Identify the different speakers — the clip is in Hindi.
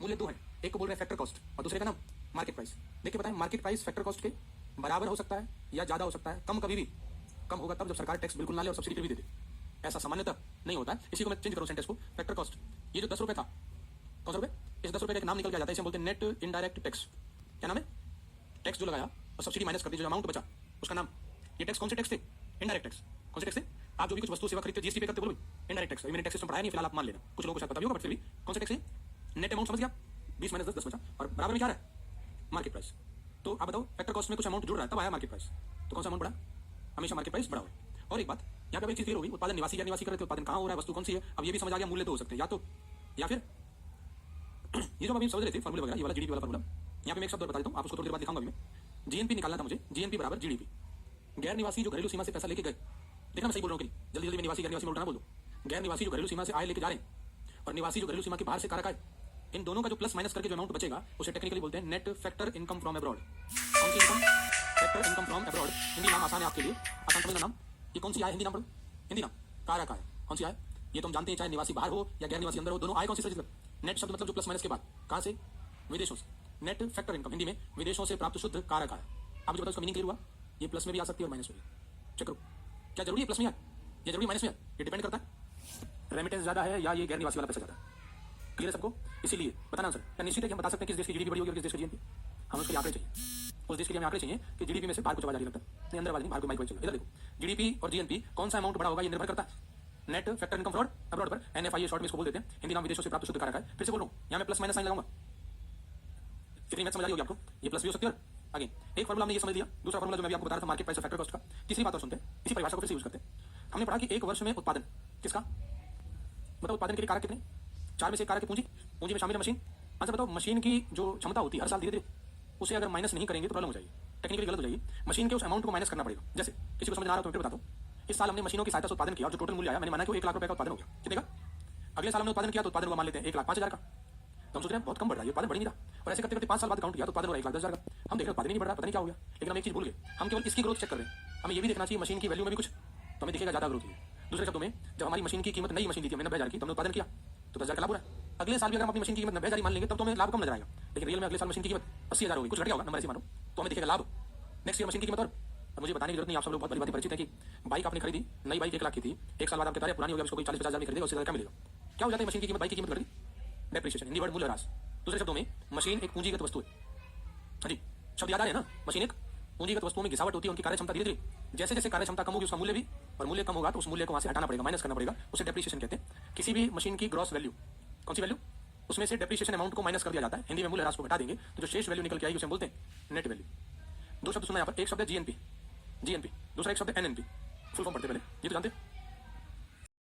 Speaker 1: मूल्य दो है, एक को बोल रहे हैं फैक्टर कॉस्ट और दूसरे का नाम मार्केट प्राइस। देखिए बताएं, मार्केट प्राइस फैक्टर कॉस्ट के बराबर हो सकता है या ज्यादा हो सकता है, कम कभी भी कम होगा तब जब सरकार टैक्स बिल्कुल ना ले और सब्सिडी भी दे दे, ऐसा सामान्यतः नहीं होता है। इसी को मैं चेंज करूँ सेंटेंस को, फैक्टर कॉस्ट, ये जो 10 रुपए था, कौन सा रुपए, इस 10 रुपए का एक नाम निकल के आ जाता है, इसे बोलते हैं नेट इनडायरेक्ट टैक्स। क्या नाम है, टैक्स जो लगाया और सब्सिडी माइनस कर दी, जो अमाउंट बचा उसका नाम। ये टैक्स कौन से टैक्स थे, इनडायरेक्ट टैक्स। कौन से टैक्स थे, आप जो भी कुछ वस्तु सेवा खरीदते जीएसटी पे करते, बोलो इनडायरेक्ट टैक्स। मैंने टैक्स सिस्टम पढ़ाया नहीं, फिलहाल आप मान लेना, कुछ लोगों को शायद पता भी होगा बट फिर भी। कौन से टैक्स है, नेट अमाउंट समझ गया, 20 माइनस 10 बचा और बराबर में क्या है, मार्केट प्राइस। तो आप बताओ फैक्टर कॉस्ट में कुछ अमाउंट जुड़ रहा है तब आया मार्केट प्राइस, तो कौन सा अमाउंट बढ़ा, हमेशा मार्केट प्राइस बढ़ा हुआ। और एक बात यहाँ पे एक चीज क्लियर होगी, उत्पादन निवासी या निवासी कर रहे थे, उत्पादन कहाँ हो रहा है, वस्तु कौन सी है, अब ये भी समझ आ गया, मूल्य दो हो सकते हैं, या फिर ये जो अभी समझ रहे थे फॉर्मूला वगैरह, ये वाला जीडीपी वाला फॉर्मूला, यहाँ पे मैं एक शब्द और बता देता हूँ, आप उसको थोड़ी देर बाद दिखाऊंगा भी मैं। जीएनपी निकालना था मुझे, जीएनपी बराबर जीडीपी। गैर निवासी जो घरेलू सीमा से पैसा लेके गए, देखना मैं सही बोल रहा हूँ कि जल्दी जल्दी में निवासी गैर निवासी बोल रहा ना बोल दो। गैर निवासी जो घरेलू सीमा से आए लेके जा रहे हैं और निवासी जो घरेलू सीमा के बाहर से कारक आए, इन दोनों का जो प्लस माइनस करके जो अमाउंट बचेगा उसे टेक्निकली बोलते हैं net factor income from abroad. कौन सी इनकम, factor income from abroad. Hindi नाम आसान है आपके लिए, आसान समझना नाम। ये कौन सी आय, हिंदी नाम पढ़ो, हिंदी नाम कारक आय। कौन सी आय, ये तो हम जानते हैं, चाहे निवासी बाहर हो या गैर निवासी अंदर हो, दोनों आय कौन सी, नेट शब्द मतलब जो प्लस माइनस के बाद, कहां से, विदेशों से। नेट फैक्टर इनकम हिंदी में विदेशों से प्राप्त शुद्ध कारक आय। आप जो बताओ इसका मीनिंग क्लियर हुआ, ये प्लस में भी आ सकती है और माइनस में भी। चेक करो, क्या जरूरी है प्लस में आए, ये जरूरी माइनस में आए, ये डिपेंड करता है रेमिटेंस ज्यादा है या ये गैर निवासी वाला पैसा ज्यादा है। क्लियर है सबको, इसीलिए बताना आंसर क्या निश्चित है कि हम बता सकते हैं किस देश की जीडीपी बड़ी होगी और किस देश की जीएनपी। हमें उसके आंकड़े चाहिए, उस देश के लिए हमें आंकड़े चाहिए कि जीडीपी में से बाहर कुछ आवाज आ रही लगता है, नहीं अंदर आवाज नहीं, बाहर को माइक चल। इधर देखो, जीडीपी और जीएनपी कौन सा अमाउंट बड़ा होगा, ये निर्भर करता है net factor income fraud abroad पर, एनएफआई शॉर्ट में इसको बोल देते हैं, हिंदी नाम विदेशों से प्राप्त शुद्ध कारक है। फिर से बोल रहा हूं, यहां मैं प्लस माइनस साइन लगाऊंगा, कितनी मैथ समझ आ रही होगी आपको, ये प्लस भी हो सकती है और आगे एक फॉर्मूला हमने ये समझ लिया। दूसरा फॉर्मूला जो मैं भी आपको बता रहा था मार्केट प्राइस और फैक्टर कॉस्ट का। तीसरी बात और सुनते हैं, इसी परिभाषा को फिर से यूज करते हैं। हमने पढ़ा कि एक वर्ष में उत्पादन किसका, बताओ उत्पादन के लिए कारक कितने, 4 में से कारक है पूंजी, पूंजी में शामिल है मशीन। आंसर बताओ, मशीन की जो क्षमता होती है हर साल धीरे धीरे, उसे अगर माइनस नहीं करेंगे तो प्रॉब्लम हो जाएगी, टेक्निकली गलत हो जाएगी। मशीन के उस अमाउंट को माइनस करना पड़ेगा। जैसे किसी को समझ आ रहा हो तो मैं बताता हूँ, इस साल हमने मशीनों की सहायता से उत्पादन किया और जो टोटल मूल्य आया, मैंने माना कि 1 लाख रुपए का उत्पादन हो गया, कितने का। अगले साल हमने उत्पादन किया तो उत्पादन को मान लेते हैं 1,05,000 का, तो हम सोच रहे हैं बहुत कम बढ़ रहा है, उत्पादन बढ़ नहीं रहा। और ऐसे करते करते 5 साल बाद काउंट किया तो उत्पादन हो रहा है 1,10,000 का। हम देख रहे उत्पादन नहीं बढ़ रहा, पता नहीं क्या हो गया। लेकिन हम एक चीज भूल गए, हम केवल इसकी ग्रोथ चेक कर रहे हैं, हमें ये भी देखना चाहिए मशीन की वैल्यू में भी कुछ, तो हमें दिखेगा ज्यादा ग्रोथ हुई है। दूसरे शब्दों में, जब हमारी मशीन की कीमत, नई मशीन ली थी हमने 90,000 की, तो हमने उत्पादन किया तो 10,000 का लाभ हो रहा है। अगले साल भी अगर हम अपनी मशीन की कीमत 90,000 मान लेंगे तब तो हमें लाभ कम नजर आएगा, लेकिन रियल में अगले साल मशीन की कीमत 80,000 होगी, कुछ घट गया होगा, नंबर ऐसे मानो, तो हमें दिखेगा लाभ नेक्स्ट ईयर मशीन की कीमत। और मुझे बताने की जरूरत नहीं, आप सब लोग बहुत बड़ी बात परिचित है कि बाइक आपने खरीदी, नई बाइक 1 लाख की थी, 1 साल बाद आपके तारे पुरानी हो गई, उसको कोई 40-50,000 में खरीदेगा, उससे ज्यादा क्या मिलेगा, क्या हो जाता है मशीन की कीमत, बाइक की कीमत घट गई, डेप्रिसिएशन, हिंदी वर्ड मूल्यह्रास। दूसरे शब्दों में, मशीन एक पूंजीगत वस्तु है। हाँ जी, शब्द याद आ रहे हैं ना, मशीन एक पूंजीगत वस्तुओं में गिरावट होती है, उनकी कार्यक्षमता धीरे धीरे, जैसे जैसे कार्यक्षमता कम होगी उसका मूल्य भी, और मूल्य कम होगा तो उस मूल्य को वहां से हटाना पड़ेगा, माइनस करना पड़ेगा, उसे डेप्रिसिएशन कहते हैं। किसी भी मशीन की ग्रॉस वैल्यू, कौन सी वैल्यू, उसमें से डेप्रिसिएशन अमाउंट को माइनस कर दिया जाता है, हिंदी में मूल्यह्रास को घटा देंगे तो जो शेष वैल्यू निकल के आएगी उसे हम बोलते हैं नेट वैल्यू। दो शब्द सुना यहाँ पर, एक शब्द है जीएनपी, जीएनपी, दूसरा एक शब्द है एनएनपी। फुल फॉर्म पढ़ते पहले, ये तो जानते हैं।